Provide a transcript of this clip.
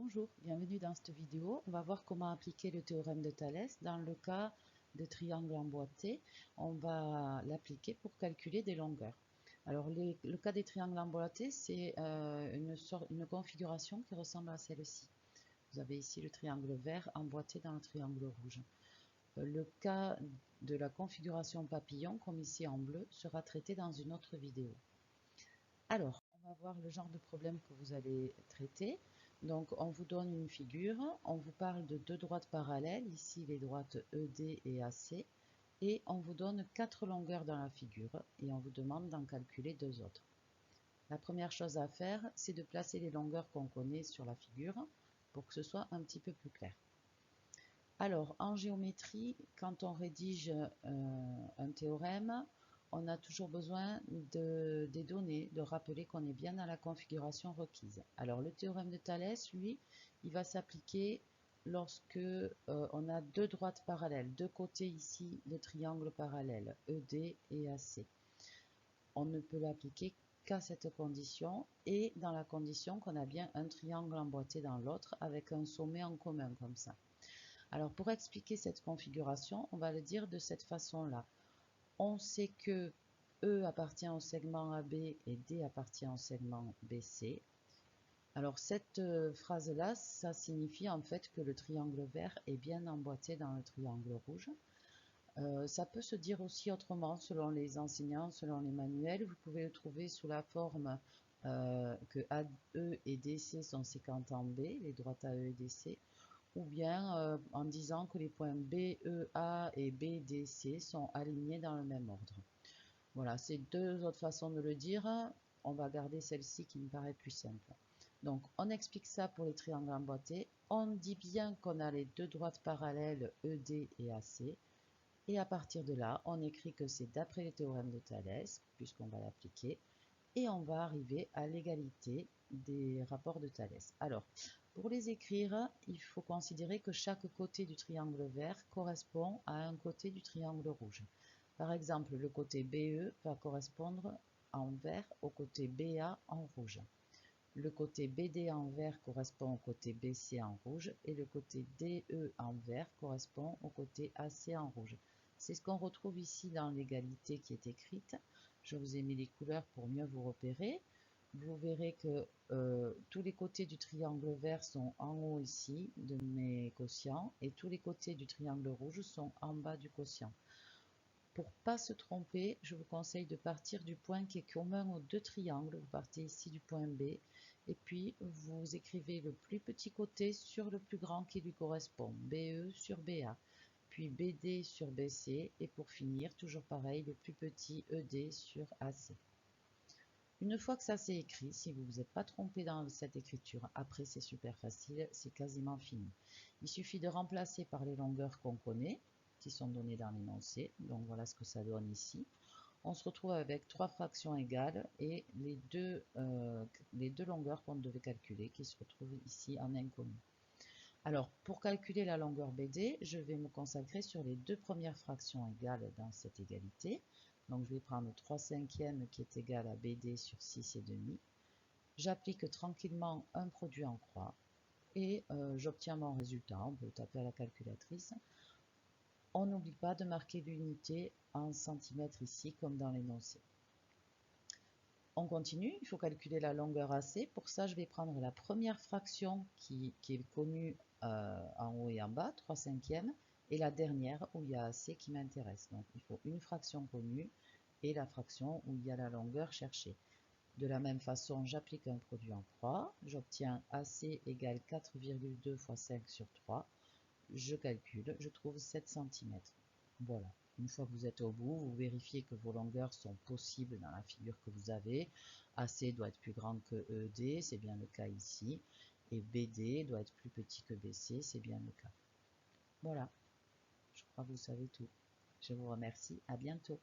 Bonjour, bienvenue dans cette vidéo. On va voir comment appliquer le théorème de Thalès. Dans le cas de triangle emboîté, on va l'appliquer pour calculer des longueurs. Alors le cas des triangles emboîtés, c'est une configuration qui ressemble à celle-ci. Vous avez ici le triangle vert emboîté dans le triangle rouge. Le cas de la configuration papillon, comme ici en bleu, sera traité dans une autre vidéo. Alors, on va voir le genre de problème que vous allez traiter. Donc, on vous donne une figure, on vous parle de deux droites parallèles, ici les droites ED et AC, et on vous donne 4 longueurs dans la figure, et on vous demande d'en calculer 2 autres. La première chose à faire, c'est de placer les longueurs qu'on connaît sur la figure, pour que ce soit un petit peu plus clair. Alors, en géométrie, quand on rédige un théorème, on a toujours besoin des données, de rappeler qu'on est bien dans la configuration requise. Alors le théorème de Thalès, lui, il va s'appliquer lorsque on a deux droites parallèles, deux côtés ici de triangle parallèle, ED et AC. On ne peut l'appliquer qu'à cette condition et dans la condition qu'on a bien un triangle emboîté dans l'autre avec un sommet en commun comme ça. Alors pour expliquer cette configuration, on va le dire de cette façon-là. On sait que E appartient au segment AB et D appartient au segment BC. Alors cette phrase-là, ça signifie en fait que le triangle vert est bien emboîté dans le triangle rouge. Ça peut se dire aussi autrement selon les enseignants, selon les manuels. Vous pouvez le trouver sous la forme que AE et DC sont séquentes en B, les droites AE et DC, ou bien en disant que les points BEA et BDC sont alignés dans le même ordre. Voilà, c'est deux autres façons de le dire. On va garder celle-ci qui me paraît plus simple. Donc, on explique ça pour les triangles emboîtés. On dit bien qu'on a les deux droites parallèles ED et AC. Et à partir de là, on écrit que c'est d'après le théorème de Thalès, puisqu'on va l'appliquer. Et on va arriver à l'égalité des rapports de Thalès. Alors, pour les écrire, il faut considérer que chaque côté du triangle vert correspond à un côté du triangle rouge. Par exemple, le côté BE va correspondre en vert au côté BA en rouge. Le côté BD en vert correspond au côté BC en rouge et le côté DE en vert correspond au côté AC en rouge. C'est ce qu'on retrouve ici dans l'égalité qui est écrite. Je vous ai mis les couleurs pour mieux vous repérer. Vous verrez que tous les côtés du triangle vert sont en haut ici de mes quotients et tous les côtés du triangle rouge sont en bas du quotient. Pour ne pas se tromper, je vous conseille de partir du point qui est commun aux deux triangles. Vous partez ici du point B et puis vous écrivez le plus petit côté sur le plus grand qui lui correspond, BE sur BA, puis BD sur BC et pour finir, toujours pareil, le plus petit ED sur AC. Une fois que ça c'est écrit, si vous ne vous êtes pas trompé dans cette écriture, après c'est super facile, c'est quasiment fini. Il suffit de remplacer par les longueurs qu'on connaît, qui sont données dans l'énoncé. Donc voilà ce que ça donne ici. On se retrouve avec trois fractions égales et les deux longueurs qu'on devait calculer qui se retrouvent ici en inconnu. Alors pour calculer la longueur BD, je vais me consacrer sur les deux premières fractions égales dans cette égalité. Donc je vais prendre 3/5 qui est égal à BD sur 6,5. J'applique tranquillement un produit en croix et j'obtiens mon résultat. On peut le taper à la calculatrice. On n'oublie pas de marquer l'unité en centimètres ici comme dans l'énoncé. On continue, il faut calculer la longueur AC. Pour ça, je vais prendre la première fraction qui est connue en haut et en bas, 3/5, et la dernière où il y a AC qui m'intéresse. Donc il faut une fraction connue et la fraction où il y a la longueur cherchée. De la même façon, j'applique un produit en croix, j'obtiens AC égale 4,2 fois 5 sur 3. Je calcule, je trouve 7 cm. Voilà. Une fois que vous êtes au bout, vous vérifiez que vos longueurs sont possibles dans la figure que vous avez. AC doit être plus grand que ED, c'est bien le cas ici. Et BD doit être plus petit que BC, c'est bien le cas. Voilà. Je crois que vous savez tout. Je vous remercie. À bientôt.